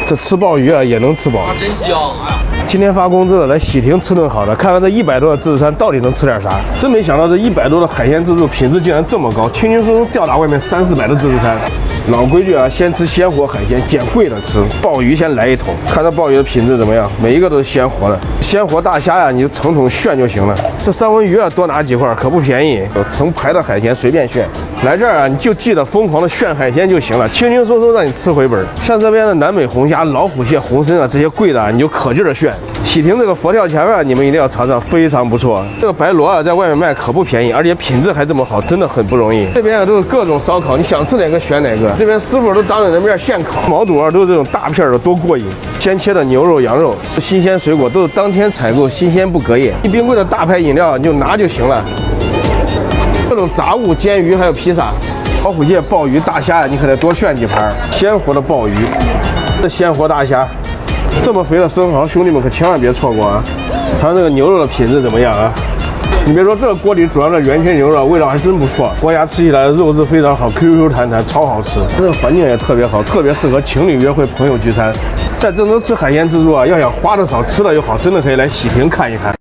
这吃鲍鱼啊也能吃饱，真香！哎呀，今天发工资了，来喜亭吃顿好的，看看这100多的自助餐到底能吃点啥。真没想到这100多的海鲜自助品质竟然这么高，轻轻松松吊打外面300-400的自助餐。老规矩啊，先吃鲜活海鲜，捡贵的吃。鲍鱼先来一桶，看这鲍鱼的品质怎么样，每一个都是鲜活的。鲜活大虾呀，你就成桶炫就行了。这三文鱼啊，多拿几块可不便宜，有成排的海鲜随便炫。来这儿啊，你就记得疯狂的炫海鲜就行了，轻轻松松让你吃回本。像这边的南美红虾、老虎蟹、红参啊，这些贵的啊，你就可劲儿的炫。喜亭这个佛跳墙啊，你们一定要尝尝，非常不错。这个白螺啊，在外面卖可不便宜，而且品质还这么好，真的很不容易。这边啊都是各种烧烤，你想吃哪个选哪个。这边师傅都当着人面现烤，毛肚啊都是这种大片的，多过瘾。鲜切的牛肉、羊肉，新鲜水果都是当天采购，新鲜不隔夜。一冰柜的大牌饮料你就拿就行了。各种杂物、煎鱼还有披萨，老虎蟹、鲍鱼、大虾呀，你可得多炫几盘。鲜活的鲍鱼，这鲜活大虾。这么肥的生蚝，兄弟们可千万别错过啊！看这个牛肉的品质怎么样啊？你别说，这个锅里煮上的原切牛肉，味道还真不错，锅牙吃起来肉质非常好 ，Q Q 弹弹，超好吃。这个环境也特别好，特别适合情侣约会、朋友聚餐。在郑州吃海鲜自助啊，要想花的少，吃的又好，真的可以来喜亭看一看。